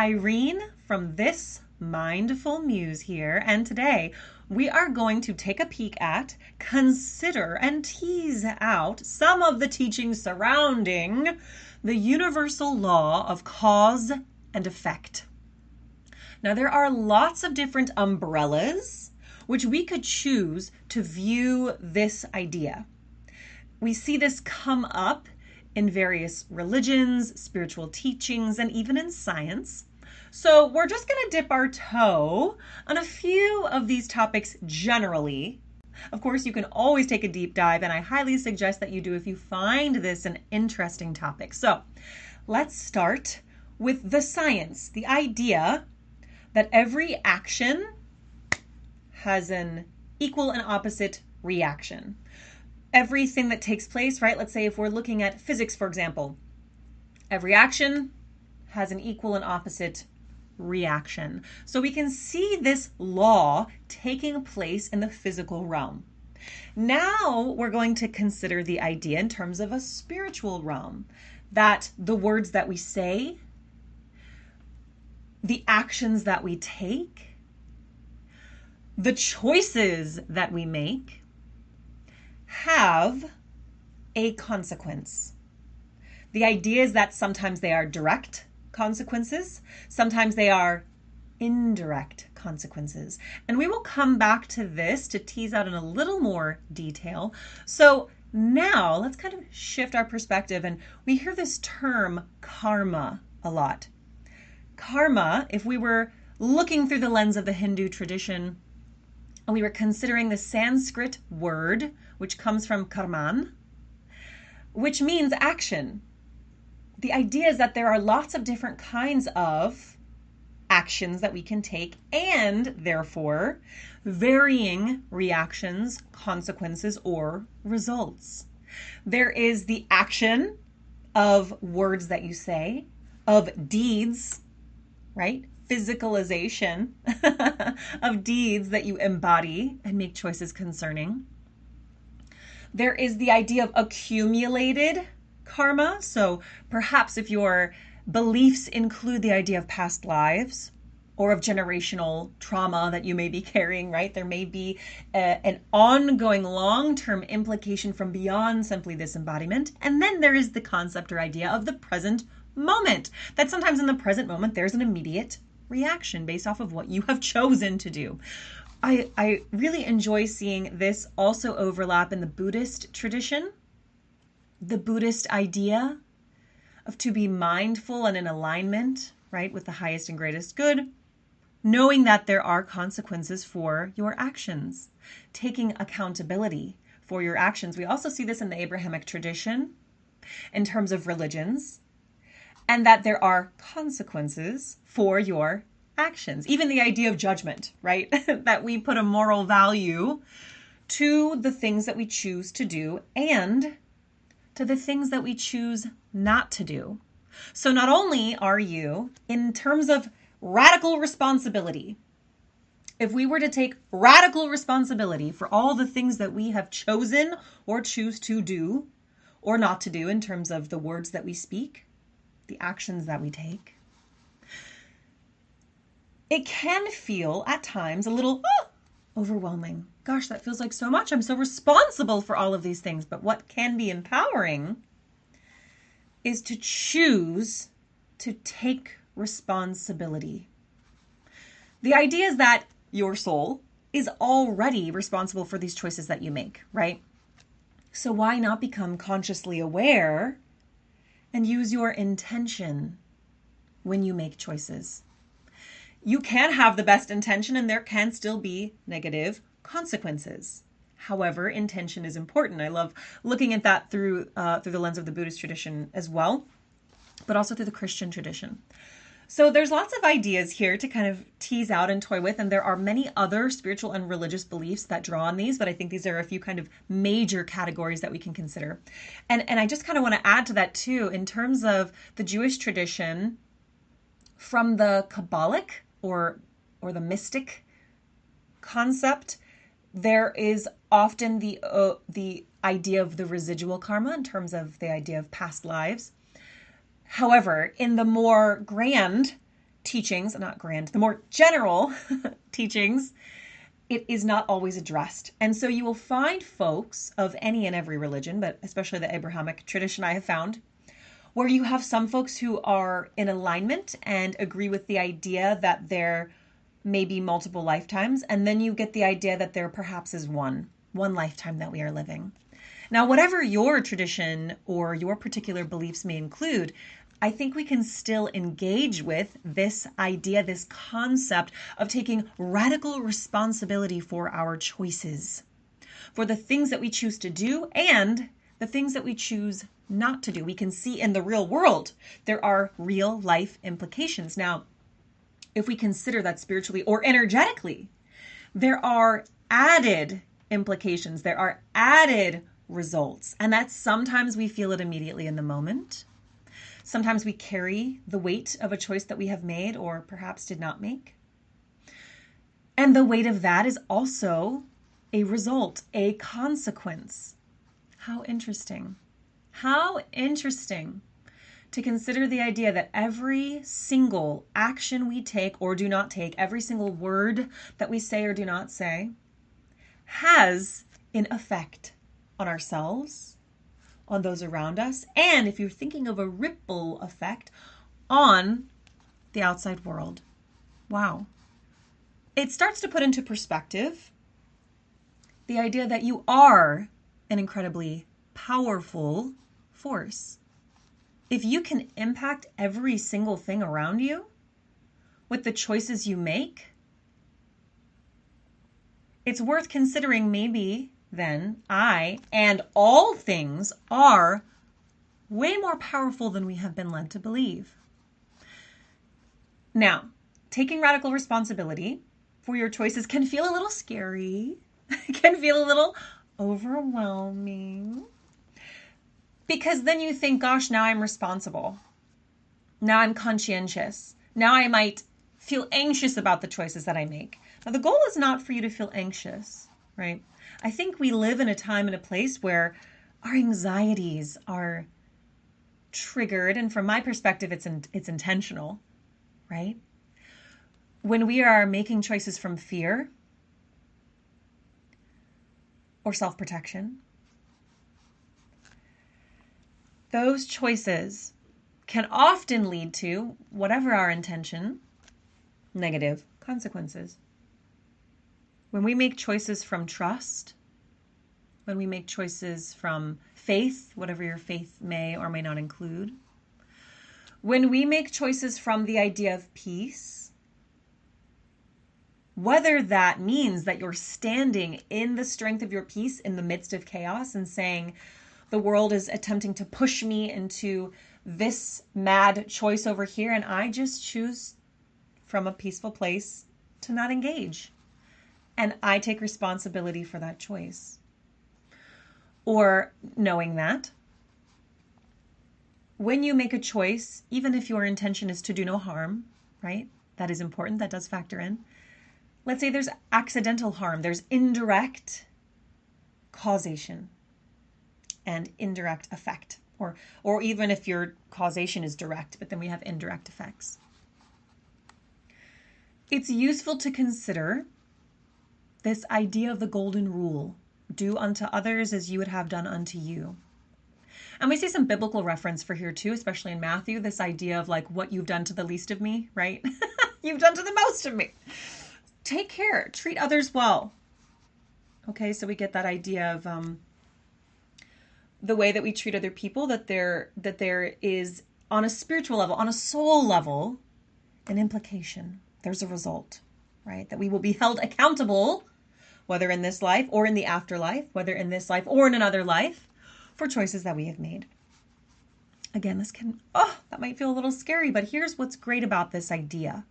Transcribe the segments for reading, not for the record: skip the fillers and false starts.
Irene from This Mindful Muse here, and today we are going to take a peek at, consider, and tease out some of the teachings surrounding the universal law of cause and effect. Now, there are lots of different umbrellas which we could choose to view this idea. We see this come up in various religions, spiritual teachings, and even in science. So we're just going to dip our toe on a few of these topics generally. Of course, you can always take a deep dive, and I highly suggest that you do if you find this an interesting topic. So let's start with the science, the idea that every action has an equal and opposite reaction. Everything that takes place, right? Let's say if we're looking at physics, for example, every action has an equal and opposite reaction. So we can see this law taking place in the physical realm. Now we're going to consider the idea in terms of a spiritual realm, that the words that we say, the actions that we take, the choices that we make, have a consequence. The idea is that sometimes they are direct consequences, sometimes they are indirect consequences. And we will come back to this to tease out in a little more detail. So now let's kind of shift our perspective, and we hear this term karma a lot. Karma, if we were looking through the lens of the Hindu tradition, and we were considering the Sanskrit word, which comes from karman, which means action. The idea is that there are lots of different kinds of actions that we can take, and therefore varying reactions, consequences, or results. There is the action of words that you say, of deeds, right? Physicalization of deeds that you embody and make choices concerning. There is the idea of accumulated karma. So perhaps if your beliefs include the idea of past lives or of generational trauma that you may be carrying, right? There may be an ongoing long-term implication from beyond simply this embodiment. And then there is the concept or idea of the present moment, that sometimes in the present moment there's an immediate reaction based off of what you have chosen to do. I really enjoy seeing this also overlap in the Buddhist tradition. The Buddhist idea of to be mindful and in alignment, right, with the highest and greatest good, knowing that there are consequences for your actions, taking accountability for your actions. We also see this in the Abrahamic tradition in terms of religions, and that there are consequences for your actions. Even the idea of judgment, right? That we put a moral value to the things that we choose to do and to the things that we choose not to do. So not only are you, in terms of radical responsibility, if we were to take radical responsibility for all the things that we have chosen or choose to do or not to do in terms of the words that we speak, the actions that we take, it can feel at times a little overwhelming. Gosh, that feels like so much. I'm so responsible for all of these things. But what can be empowering is to choose to take responsibility. The idea is that your soul is already responsible for these choices that you make, right? So why not become consciously aware and use your intention when you make choices? You can have the best intention and there can still be negative consequences. However, intention is important. I love looking at that through the lens of the Buddhist tradition as well, but also through the Christian tradition. So there's lots of ideas here to kind of tease out and toy with, and there are many other spiritual and religious beliefs that draw on these, but I think these are a few kind of major categories that we can consider. And I just kind of want to add to that too, in terms of the Jewish tradition, from the Kabbalic or the mystic concept, there is often the idea of the residual karma in terms of the idea of past lives. However, in the more grand teachings, not grand, the more general teachings, it is not always addressed. And so you will find folks of any and every religion, but especially the Abrahamic tradition I have found, where you have some folks who are in alignment and agree with the idea that there may be multiple lifetimes. And then you get the idea that there perhaps is one lifetime that we are living. Now, whatever your tradition or your particular beliefs may include, I think we can still engage with this idea, this concept of taking radical responsibility for our choices, for the things that we choose to do and the things that we choose not to do. We can see in the real world, there are real life implications. Now, if we consider that spiritually or energetically, there are added implications, there are added results, and that sometimes we feel it immediately in the moment. Sometimes we carry the weight of a choice that we have made or perhaps did not make. And the weight of that is also a result, a consequence. How interesting. How interesting to consider the idea that every single action we take or do not take, every single word that we say or do not say, has an effect on ourselves, on those around us, and if you're thinking of a ripple effect, on the outside world. Wow. It starts to put into perspective the idea that you are an incredibly powerful force. If you can impact every single thing around you with the choices you make, it's worth considering maybe then I and all things are way more powerful than we have been led to believe. Now, taking radical responsibility for your choices can feel a little scary, can feel a little overwhelming, because then you think, gosh, now I'm responsible. Now I'm conscientious. Now I might feel anxious about the choices that I make. Now, the goal is not for you to feel anxious, right? I think we live in a time and a place where our anxieties are triggered, and from my perspective, it's intentional, right? When we are making choices from fear or self-protection, those choices can often lead to, whatever our intention, negative consequences. When we make choices from trust, when we make choices from faith, whatever your faith may or may not include, when we make choices from the idea of peace, whether that means that you're standing in the strength of your peace in the midst of chaos and saying, the world is attempting to push me into this mad choice over here, and I just choose from a peaceful place to not engage. And I take responsibility for that choice. Or knowing that when you make a choice, even if your intention is to do no harm, right? That is important. That does factor in. Let's say there's accidental harm. There's indirect causation and indirect effect. Or even if your causation is direct, but then we have indirect effects. It's useful to consider this idea of the golden rule, do unto others as you would have done unto you. And we see some biblical reference for here too, especially in Matthew, this idea of like what you've done to the least of me, right? You've done to the most of me. Take care, treat others well. Okay, so we get that idea of the way that we treat other people, that there is on a spiritual level, on a soul level, an implication. There's a result, right? That we will be held accountable, whether in this life or in the afterlife, whether in this life or in another life, for choices that we have made. Again, that might feel a little scary, but here's what's great about this idea.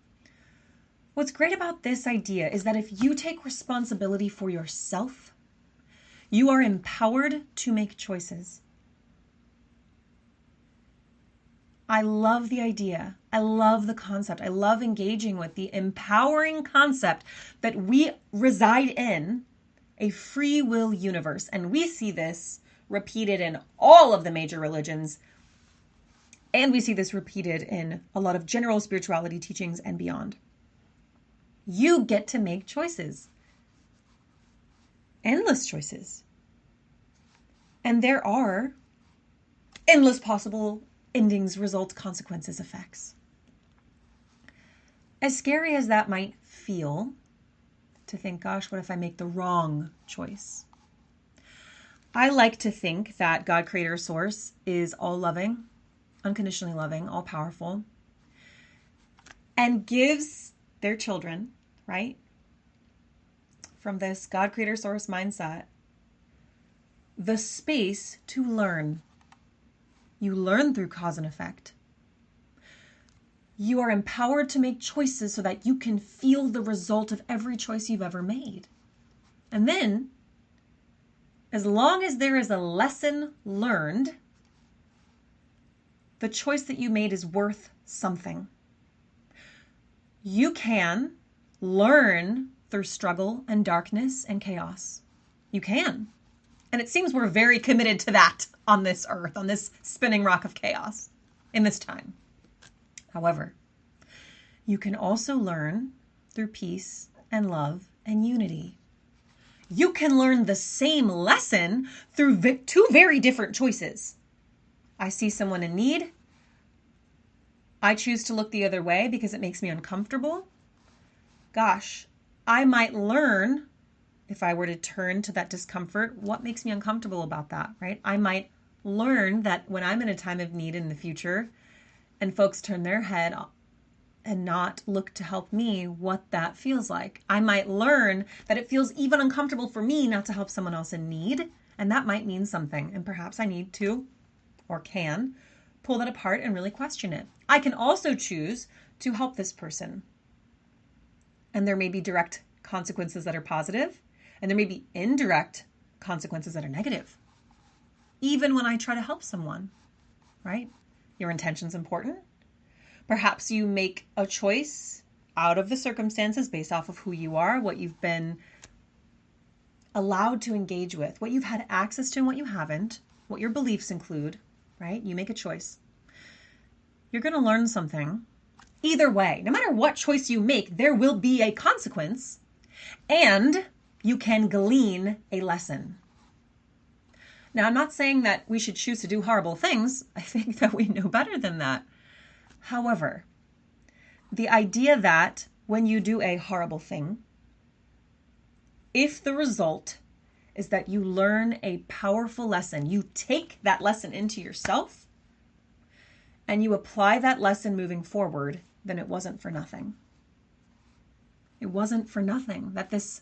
What's great about this idea is that if you take responsibility for yourself, you are empowered to make choices. I love the idea. I love the concept. I love engaging with the empowering concept that we reside in a free will universe. And we see this repeated in all of the major religions And we see this repeated in a lot of general spirituality teachings and beyond. You get to make choices. Endless choices. And there are endless possible endings, results, consequences, effects. As scary as that might feel, to think, gosh, what if I make the wrong choice? I like to think that God, Creator, Source is all loving, unconditionally loving, all powerful, and gives their children, right, from this God, Creator, Source mindset, the space to learn. You learn through cause and effect. You are empowered to make choices so that you can feel the result of every choice you've ever made. And then, as long as there is a lesson learned, the choice that you made is worth something. You can learn through struggle and darkness and chaos. You can. And it seems we're very committed to that on this earth, on this spinning rock of chaos in this time. However, you can also learn through peace and love and unity. You can learn the same lesson through two very different choices. I see someone in need. I choose to look the other way because it makes me uncomfortable. Gosh, I might learn, if I were to turn to that discomfort, what makes me uncomfortable about that, right? I might learn that when I'm in a time of need in the future and folks turn their head and not look to help me, what that feels like. I might learn that it feels even uncomfortable for me not to help someone else in need, and that might mean something. And perhaps I need to, or can, pull that apart and really question it. I can also choose to help this person. And there may be direct consequences that are positive, and there may be indirect consequences that are negative. Even when I try to help someone, right? Your intention's important. Perhaps you make a choice out of the circumstances based off of who you are, what you've been allowed to engage with, what you've had access to and what you haven't, what your beliefs include, right? You make a choice. You're going to learn something. Either way, no matter what choice you make, there will be a consequence, and you can glean a lesson. Now, I'm not saying that we should choose to do horrible things. I think that we know better than that. However, the idea that when you do a horrible thing, if the result is that you learn a powerful lesson, you take that lesson into yourself and you apply that lesson moving forward, then it wasn't for nothing. It wasn't for nothing that this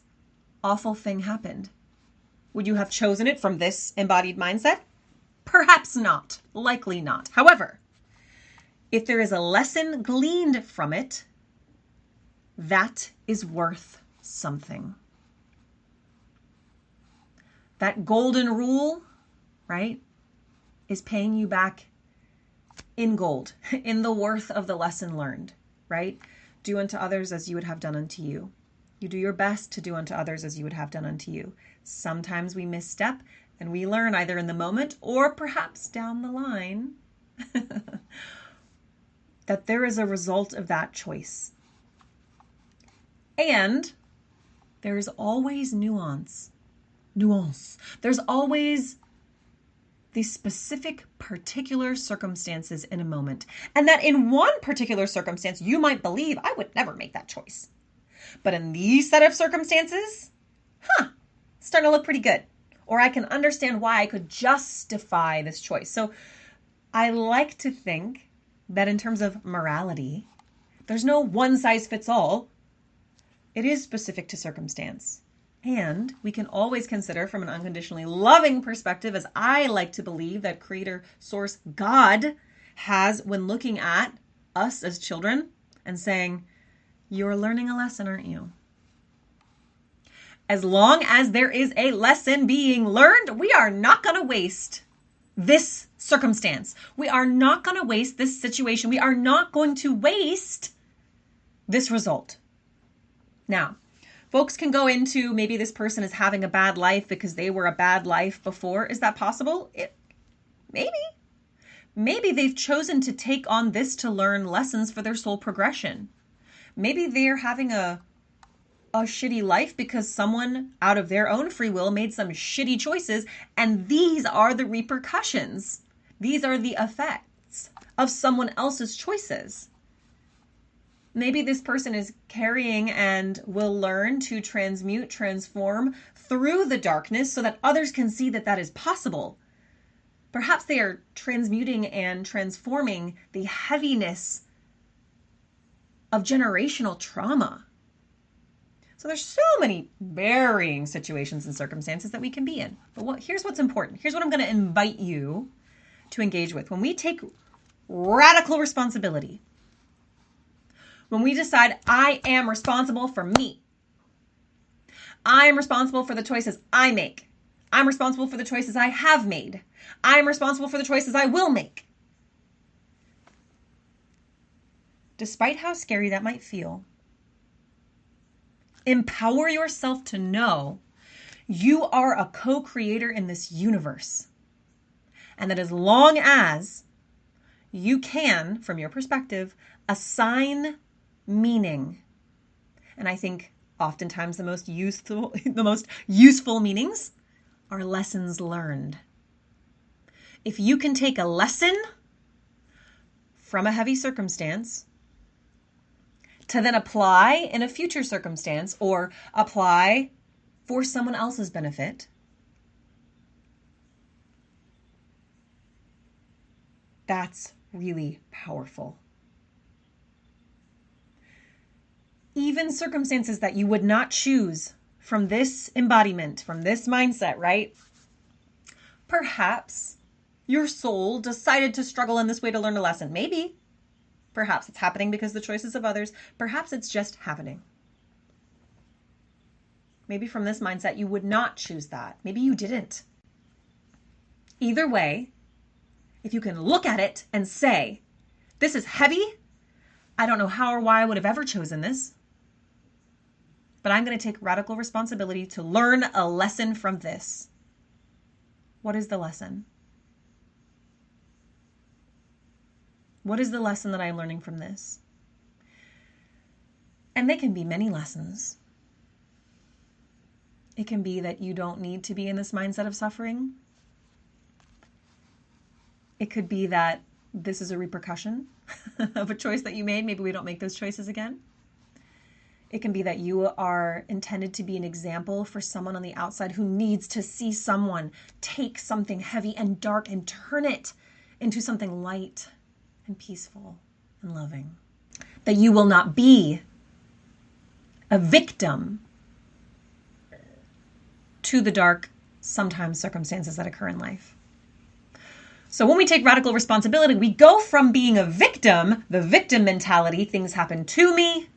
awful thing happened. Would you have chosen it from this embodied mindset? Perhaps not. Likely not. However, if there is a lesson gleaned from it, that is worth something. That golden rule, right, is paying you back in gold, in the worth of the lesson learned, right? Do unto others as you would have done unto you. You do your best to do unto others as you would have done unto you. Sometimes we misstep and we learn either in the moment or perhaps down the line that there is a result of that choice. And there is always nuance. There's always the specific particular circumstances in a moment. And that in one particular circumstance, you might believe, I would never make that choice. But in these set of circumstances, it's starting to look pretty good. Or I can understand why I could justify this choice. So I like to think that in terms of morality, there's no one size fits all. It is specific to circumstance. And we can always consider from an unconditionally loving perspective, as I like to believe that Creator, Source, God has when looking at us as children and saying, you're learning a lesson, aren't you? As long as there is a lesson being learned, we are not going to waste this circumstance. We are not going to waste this situation. We are not going to waste this result. Now, folks can go into maybe this person is having a bad life because they were a bad life before. Is that possible? Maybe. Maybe they've chosen to take on this to learn lessons for their soul progression. Maybe they're having a shitty life because someone out of their own free will made some shitty choices, and these are the repercussions. These are the effects of someone else's choices. Maybe this person is carrying and will learn to transmute, transform through the darkness so that others can see that that is possible. Perhaps they are transmuting and transforming the heaviness of generational trauma. So there's so many varying situations and circumstances that we can be in. But here's what's important. Here's what I'm going to invite you to engage with. When we take radical responsibility, when we decide I am responsible for me, I am responsible for the choices I make, I'm responsible for the choices I have made, I'm responsible for the choices I will make. Despite how scary that might feel, empower yourself to know you are a co-creator in this universe. And that as long as you can, from your perspective, assign meaning. And I think oftentimes the most useful meanings are lessons learned. If you can take a lesson from a heavy circumstance to then apply in a future circumstance or apply for someone else's benefit, that's really powerful. Even circumstances that you would not choose from this embodiment, from this mindset, right? Perhaps your soul decided to struggle in this way to learn a lesson. Maybe. Perhaps it's happening because of the choices of others. Perhaps it's just happening. Maybe from this mindset, you would not choose that. Maybe you didn't. Either way, if you can look at it and say, this is heavy. I don't know how or why I would have ever chosen this, but I'm going to take radical responsibility to learn a lesson from this. What is the lesson? What is the lesson that I'm learning from this? And they can be many lessons. It can be that you don't need to be in this mindset of suffering. It could be that this is a repercussion of a choice that you made. Maybe we don't make those choices again. It can be that you are intended to be an example for someone on the outside who needs to see someone take something heavy and dark and turn it into something light and peaceful and loving. That you will not be a victim to the dark, sometimes circumstances that occur in life. So when we take radical responsibility, we go from being a victim, the victim mentality, things happen to me,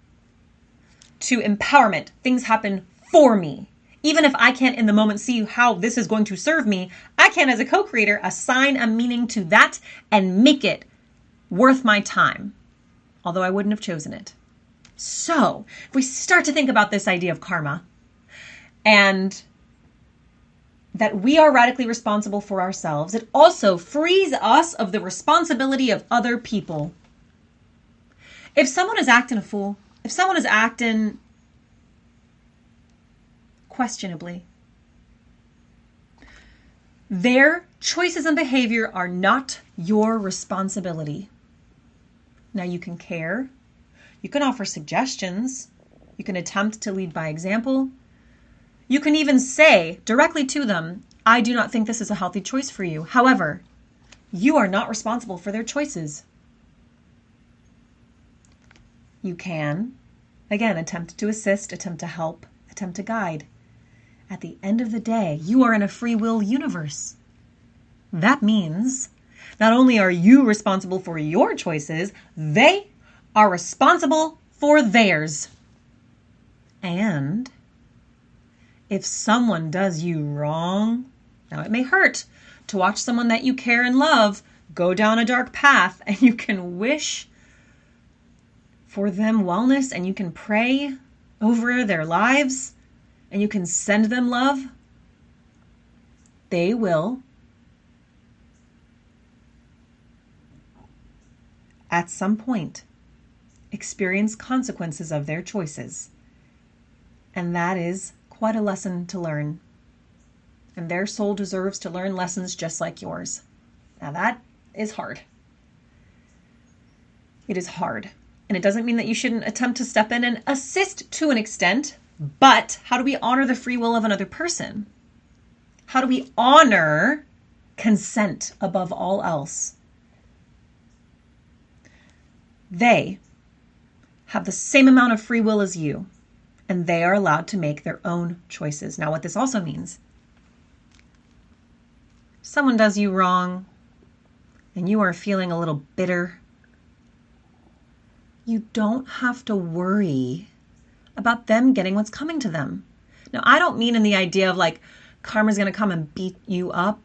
to empowerment, things happen for me. Even if I can't in the moment see how this is going to serve me, I can, as a co-creator, assign a meaning to that and make it worth my time, although I wouldn't have chosen it. So if we start to think about this idea of karma and that we are radically responsible for ourselves, it also frees us of the responsibility of other people. If someone is acting a fool, if someone is acting questionably, their choices and behavior are not your responsibility. Now you can care, you can offer suggestions, you can attempt to lead by example. You can even say directly to them, I do not think this is a healthy choice for you. However, you are not responsible for their choices. You can, again, attempt to assist, attempt to help, attempt to guide. At the end of the day, you are in a free will universe. That means not only are you responsible for your choices, they are responsible for theirs. And if someone does you wrong, now it may hurt to watch someone that you care and love go down a dark path, and you can wish for them wellness and you can pray over their lives and you can send them love. They will at some point, experience consequences of their choices. And that is quite a lesson to learn. And their soul deserves to learn lessons just like yours. Now that is hard. It is hard. And it doesn't mean that you shouldn't attempt to step in and assist to an extent, but how do we honor the free will of another person? How do we honor consent above all else? They have the same amount of free will as you, and they are allowed to make their own choices. Now, what this also means, someone does you wrong and you are feeling a little bitter, you don't have to worry about them getting what's coming to them. Now, I don't mean in the idea of like karma's going to come and beat you up.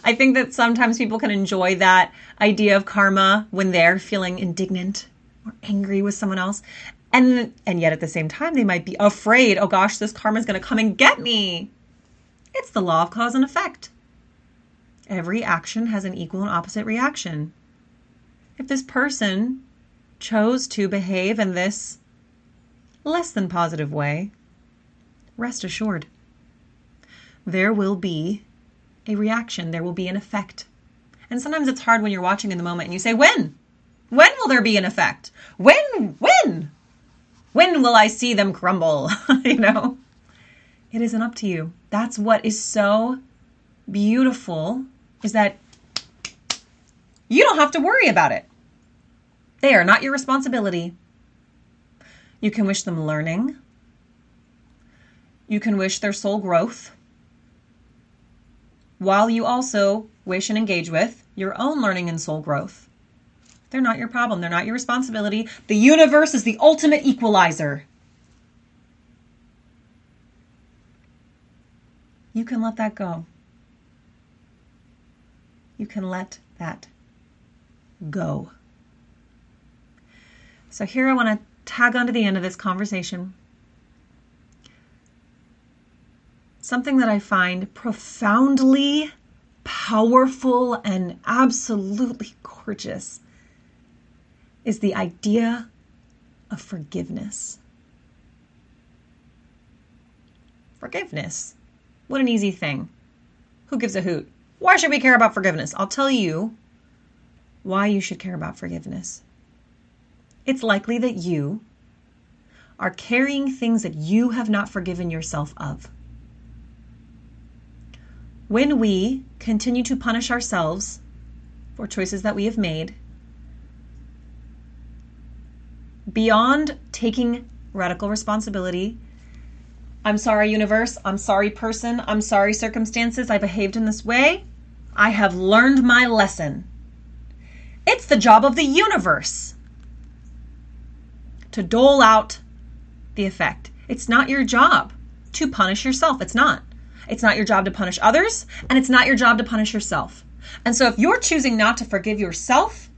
I think that sometimes people can enjoy that idea of karma when they're feeling indignant or angry with someone else. And yet at the same time, they might be afraid, oh gosh, this karma is going to come and get me. It's the law of cause and effect. Every action has an equal and opposite reaction. If this person chose to behave in this less than positive way, rest assured, there will be a reaction. There will be an effect. And sometimes it's hard when you're watching in the moment and you say, when? When will there be an effect? When will I see them crumble? You know, it isn't up to you. That's what is so beautiful, is that you don't have to worry about it. They are not your responsibility. You can wish them learning. You can wish their soul growth, while you also wish and engage with your own learning and soul growth. They're not your problem. They're not your responsibility. The universe is the ultimate equalizer. You can let that go. You can let that go. So here I want to tag on to the end of this conversation something that I find profoundly powerful and absolutely gorgeous is the idea of forgiveness. Forgiveness. What an easy thing. Who gives a hoot? Why should we care about forgiveness? I'll tell you why you should care about forgiveness. It's likely that you are carrying things that you have not forgiven yourself of. When we continue to punish ourselves for choices that we have made, beyond taking radical responsibility, I'm sorry, universe, I'm sorry, person, I'm sorry, circumstances, I behaved in this way, I have learned my lesson. It's the job of the universe to dole out the effect. It's not your job to punish yourself. It's not. It's not your job to punish others, and it's not your job to punish yourself. And so if you're choosing not to forgive yourself,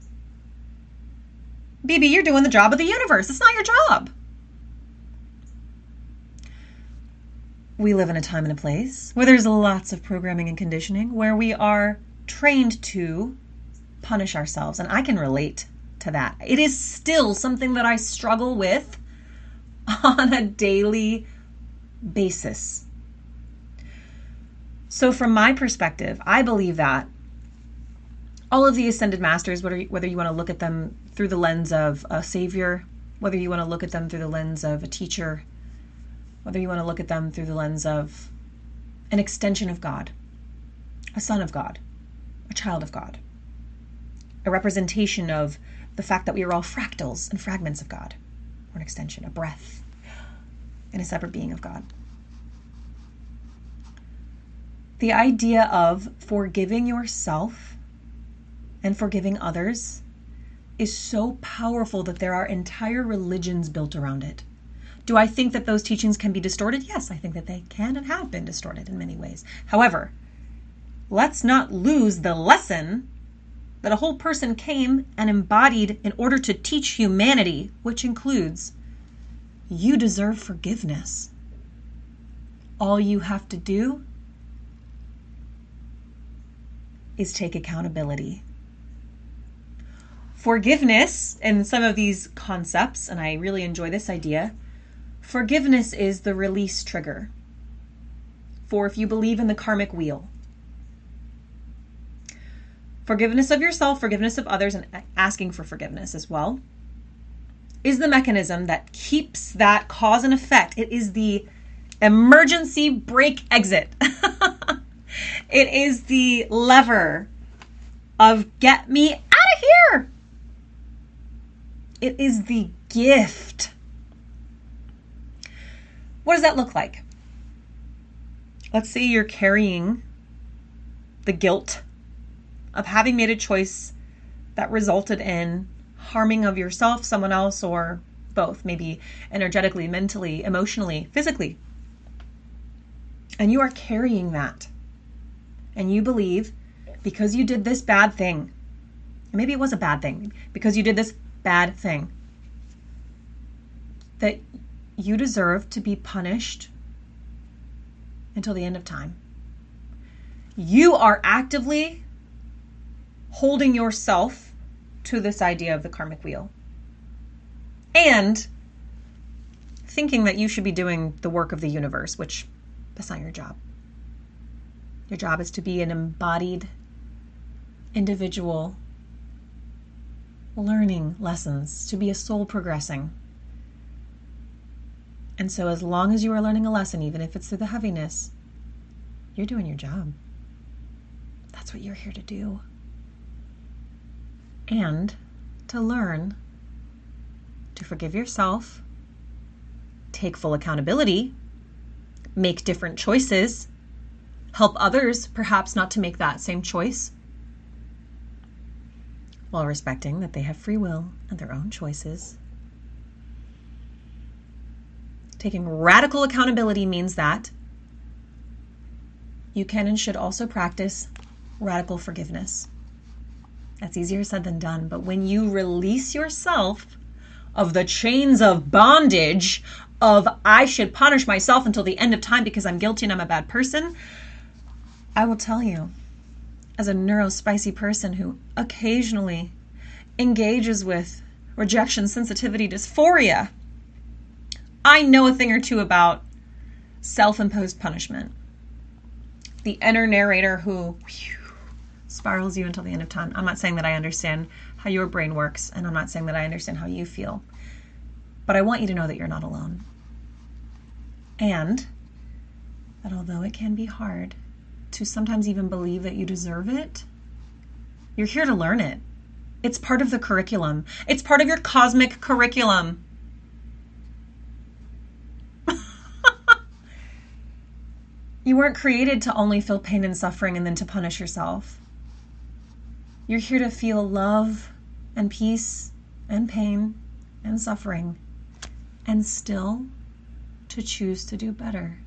BB, you're doing the job of the universe. It's not your job. We live in a time and a place where there's lots of programming and conditioning where we are trained to punish ourselves. And I can relate to that. It is still something that I struggle with on a daily basis. So from my perspective, I believe that all of the ascended masters, whether you want to look at them through the lens of a savior, whether you want to look at them through the lens of a teacher, whether you want to look at them through the lens of an extension of God, a son of God, a child of God, a representation of the fact that we are all fractals and fragments of God, or an extension, a breath, and a separate being of God. The idea of forgiving yourself and forgiving others is so powerful that there are entire religions built around it. Do I think that those teachings can be distorted? Yes, I think that they can and have been distorted in many ways. However, let's not lose the lesson that a whole person came and embodied in order to teach humanity, which includes you deserve forgiveness. All you have to do is take accountability Forgiveness, and some of these concepts, and I really enjoy this idea, forgiveness is the release trigger for if you believe in the karmic wheel. Forgiveness of yourself, forgiveness of others, and asking for forgiveness as well is the mechanism that keeps that cause and effect. It is the emergency brake exit. It is the lever of get me out of here. It is the gift. What does that look like? Let's say you're carrying the guilt of having made a choice that resulted in harming of yourself, someone else, or both, maybe energetically, mentally, emotionally, physically. And you are carrying that. And you believe because you did this bad thing, maybe it was a bad thing, because you did this bad thing, that you deserve to be punished until the end of time. You are actively holding yourself to this idea of the karmic wheel and thinking that you should be doing the work of the universe, which that's not your job. Your job is to be an embodied individual learning lessons, to be a soul progressing. And so as long as you are learning a lesson, even if it's through the heaviness, you're doing your job. That's what you're here to do. And to learn to forgive yourself, take full accountability, make different choices, help others perhaps not to make that same choice, while respecting that they have free will and their own choices. Taking radical accountability means that you can and should also practice radical forgiveness. That's easier said than done, but when you release yourself of the chains of bondage of I should punish myself until the end of time because I'm guilty and I'm a bad person, I will tell you, as a neurospicy person who occasionally engages with rejection, sensitivity, dysphoria, I know a thing or two about self-imposed punishment. The inner narrator who spirals you until the end of time. I'm not saying that I understand how your brain works, and I'm not saying that I understand how you feel, but I want you to know that you're not alone. And that although it can be hard to sometimes even believe that you deserve it, you're here to learn it. It's part of the curriculum. It's part of your cosmic curriculum. You weren't created to only feel pain and suffering and then to punish yourself. You're here to feel love and peace and pain and suffering, and still to choose to do better.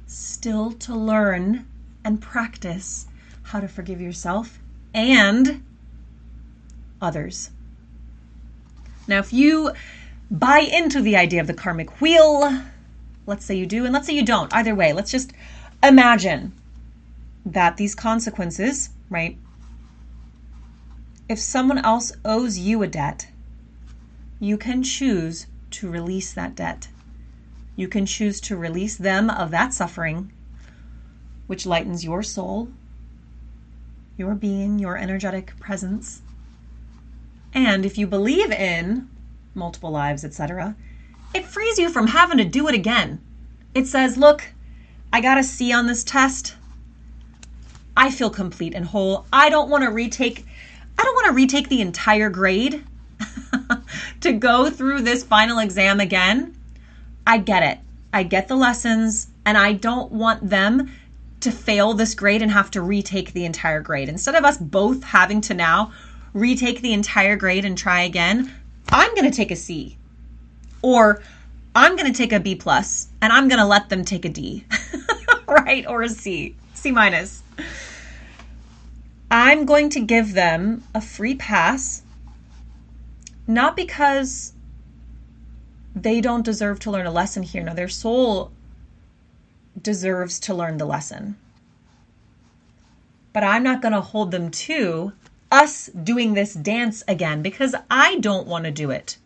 Still to learn and practice how to forgive yourself and others. Now, if you buy into the idea of the karmic wheel, let's say you do, and let's say you don't. Either way, let's just imagine that these consequences, right? If someone else owes you a debt, you can choose to release that debt. You can choose to release them of that suffering, which lightens your soul, your being, your energetic presence. And if you believe in multiple lives, etc., it frees you from having to do it again. It says, look, I got a C on this test. I feel complete and whole. I don't want to retake the entire grade to go through this final exam again. I get it. I get the lessons, and I don't want them to fail this grade and have to retake the entire grade. Instead of us both having to now retake the entire grade and try again, I'm going to take a C. Or I'm going to take a B plus, and I'm going to let them take a D, right? Or a C minus. I'm going to give them a free pass, not because they don't deserve to learn a lesson here. No, their soul deserves to learn the lesson. But I'm not going to hold them to, us doing this dance again because I don't want to do it.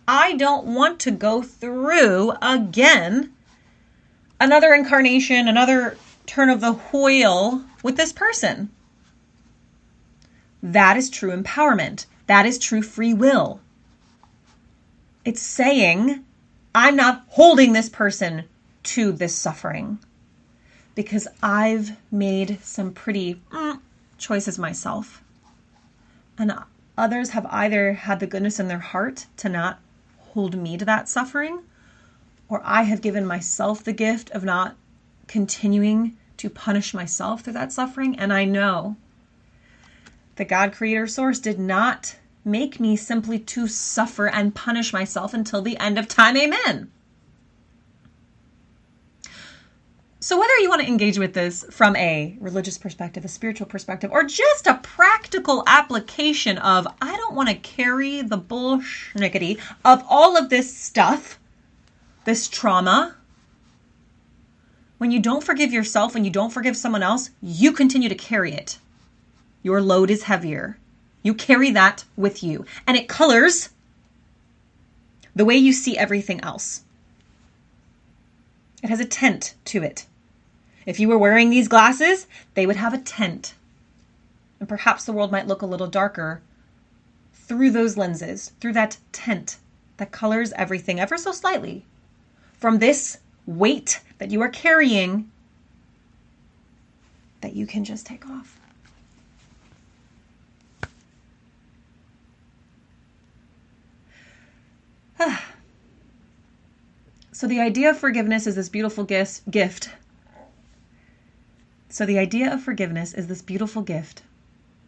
I don't want to go through again another incarnation, another turn of the wheel with this person. That is true empowerment. That is true free will. It's saying, I'm not holding this person to this suffering because I've made some pretty choices myself. And others have either had the goodness in their heart to not hold me to that suffering, or I have given myself the gift of not continuing to punish myself through that suffering. And I know the God, Creator, Source did not make me simply to suffer and punish myself until the end of time. Amen. So whether you want to engage with this from a religious perspective, a spiritual perspective, or just a practical application of, I don't want to carry the bullshnickety of all of this stuff, this trauma. When you don't forgive yourself, when you don't forgive someone else, you continue to carry it. Your load is heavier. You carry that with you. And it colors the way you see everything else. It has a tint to it. If you were wearing these glasses, they would have a tint. And perhaps the world might look a little darker through those lenses, through that tint that colors everything ever so slightly. From this weight that you are carrying that you can just take off. So the idea of forgiveness is this beautiful gift. So the idea of forgiveness is this beautiful gift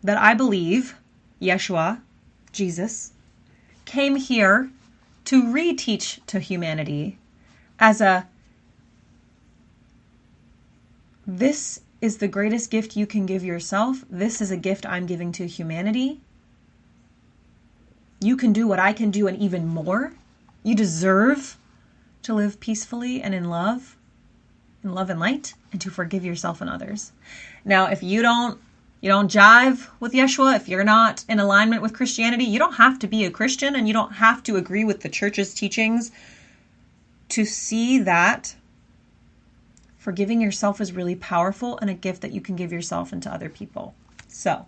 that I believe Yeshua, Jesus, came here to reteach to humanity as this is the greatest gift you can give yourself. This is a gift I'm giving to humanity. You can do what I can do and even more. You deserve to live peacefully and in love and light, and to forgive yourself and others. Now, if you don't jive with Yeshua, if you're not in alignment with Christianity, you don't have to be a Christian and you don't have to agree with the church's teachings to see that forgiving yourself is really powerful and a gift that you can give yourself and to other people. So,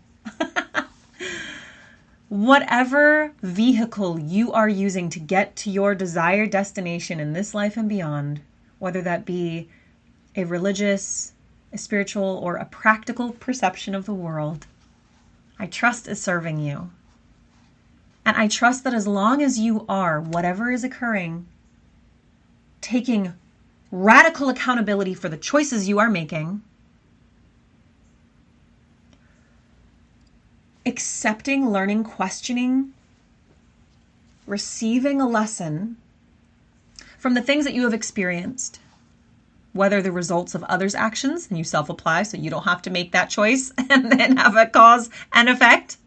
whatever vehicle you are using to get to your desired destination in this life and beyond, whether that be a religious, a spiritual, or a practical perception of the world, I trust is serving you. And I trust that as long as you are, whatever is occurring, taking radical accountability for the choices you are making, accepting, learning, questioning, receiving a lesson from the things that you have experienced, whether the results of others' actions, and you self-apply so you don't have to make that choice and then have a cause and effect,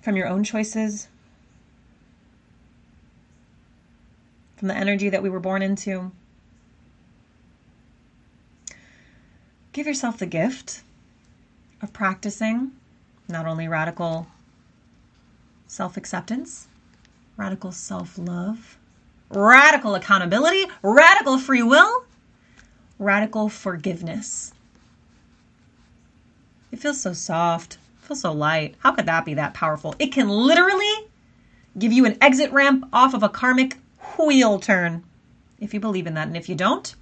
from your own choices, from the energy that we were born into. Give yourself the gift of practicing not only radical self-acceptance, radical self-love, radical accountability, radical free will, radical forgiveness. It feels so soft, it feels so light. How could that be that powerful? It can literally give you an exit ramp off of a karmic wheel turn, if you believe in that. And if you don't,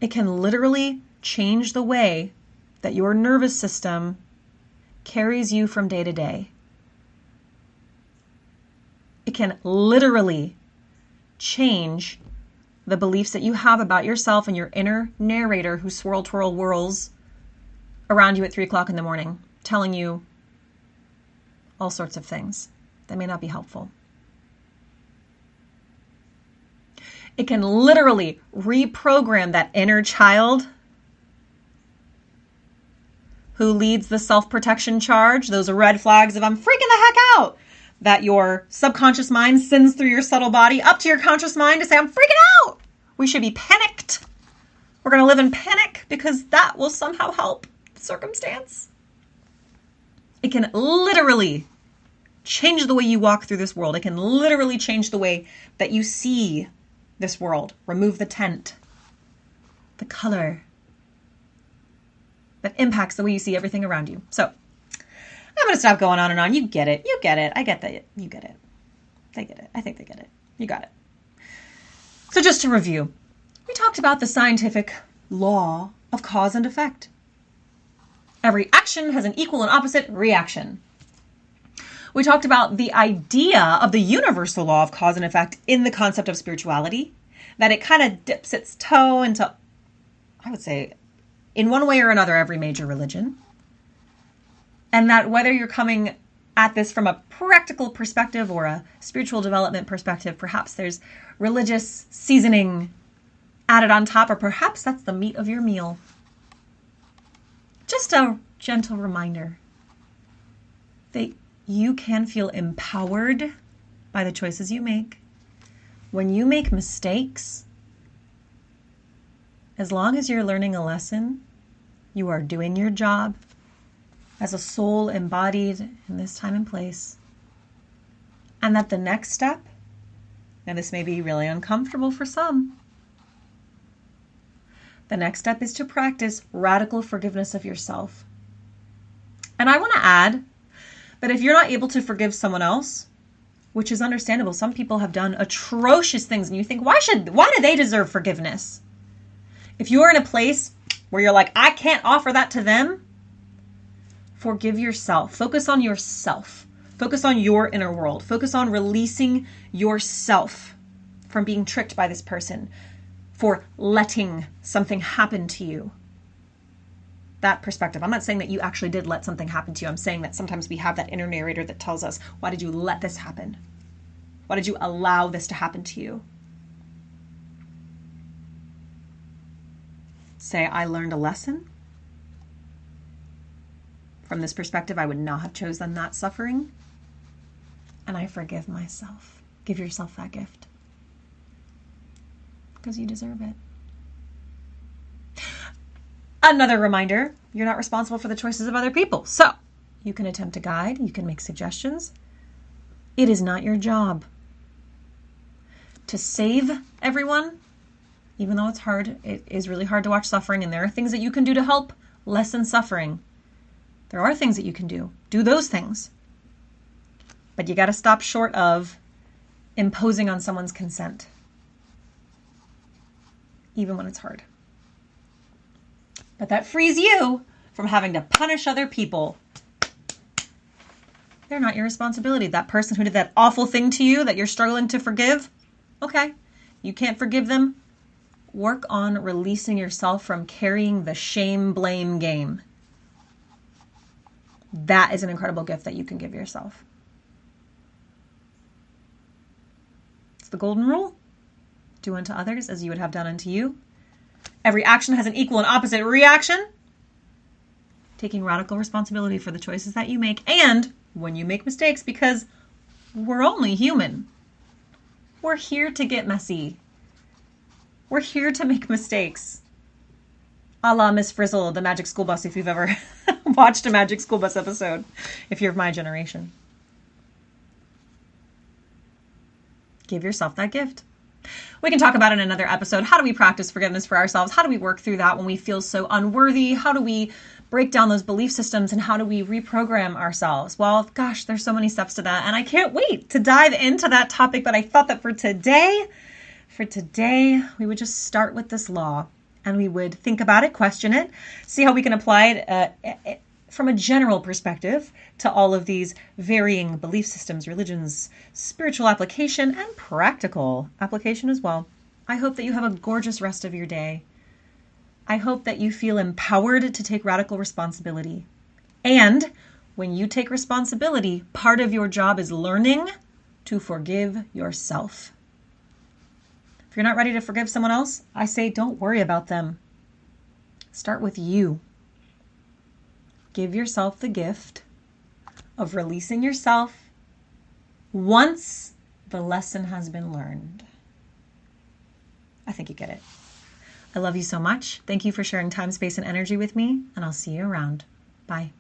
it can literally change the way that your nervous system carries you from day to day. It can literally change the beliefs that you have about yourself and your inner narrator who twirl whirls around you at 3 o'clock in the morning, telling you all sorts of things that may not be helpful. It can literally reprogram that inner child who leads the self-protection charge. Those are red flags of I'm freaking the heck out. That your subconscious mind sends through your subtle body up to your conscious mind to say, I'm freaking out. We should be panicked. We're going to live in panic because that will somehow help. circumstance. It can literally change the way you walk through this world. It can literally change the way that you see this world. Remove the tent, the color that impacts the way you see everything around you. So I'm going to stop going on and on. You get it. You get it. I get that. You get it. They get it. I think they get it. You got it. So just to review, we talked about the scientific law of cause and effect. Every action has an equal and opposite reaction. We talked about the idea of the universal law of cause and effect in the concept of spirituality, that it kind of dips its toe into, I would say, in one way or another, every major religion. And that whether you're coming at this from a practical perspective or a spiritual development perspective, perhaps there's religious seasoning added on top, or perhaps that's the meat of your meal. Just a gentle reminder that you can feel empowered by the choices you make. When you make mistakes, as long as you're learning a lesson, you are doing your job as a soul embodied in this time and place. And that the next step, and this may be really uncomfortable for some, the next step is to practice radical forgiveness of yourself. And I want to add that if you're not able to forgive someone else, which is understandable, some people have done atrocious things and you think, why do they deserve forgiveness? If you're in a place where you're like, I can't offer that to them, forgive yourself. Focus on yourself. Focus on your inner world. Focus on releasing yourself from being tricked by this person, for letting something happen to you. That perspective. I'm not saying that you actually did let something happen to you. I'm saying that sometimes we have that inner narrator that tells us, why did you let this happen? Why did you allow this to happen to you? Say, I learned a lesson. From this perspective, I would not have chosen that suffering. And I forgive myself. Give yourself that gift. Because you deserve it. Another reminder, you're not responsible for the choices of other people. So you can attempt to guide, you can make suggestions. It is not your job to save everyone, even though it's hard. It is really hard to watch suffering, and there are things that you can do to help lessen suffering. There are things that you can do. Do those things. But you got to stop short of imposing on someone's consent, even when it's hard. But that frees you from having to punish other people. They're not your responsibility. That person who did that awful thing to you that you're struggling to forgive, okay, you can't forgive them. Work on releasing yourself from carrying the shame-blame game. That is an incredible gift that you can give yourself. It's the golden rule. Do unto others as you would have done unto you. Every action has an equal and opposite reaction. Taking radical responsibility for the choices that you make, and when you make mistakes, because we're only human. We're here to get messy. We're here to make mistakes. A la Miss Frizzle, the Magic School Bus, if you've ever watched a Magic School Bus episode, if you're of my generation. Give yourself that gift. We can talk about in another episode. How do we practice forgiveness for ourselves? How do we work through that when we feel so unworthy? How do we break down those belief systems, and how do we reprogram ourselves? Well, gosh, there's so many steps to that, and I can't wait to dive into that topic. But I thought that for today, we would just start with this law, and we would think about it, question it, see how we can apply it from a general perspective to all of these varying belief systems, religions, spiritual application, and practical application as well. I hope that you have a gorgeous rest of your day. I hope that you feel empowered to take radical responsibility. And when you take responsibility, part of your job is learning to forgive yourself. If you're not ready to forgive someone else, I say don't worry about them. Start with you. Give yourself the gift of releasing yourself once the lesson has been learned. I think you get it. I love you so much. Thank you for sharing time, space, and energy with me, and I'll see you around. Bye.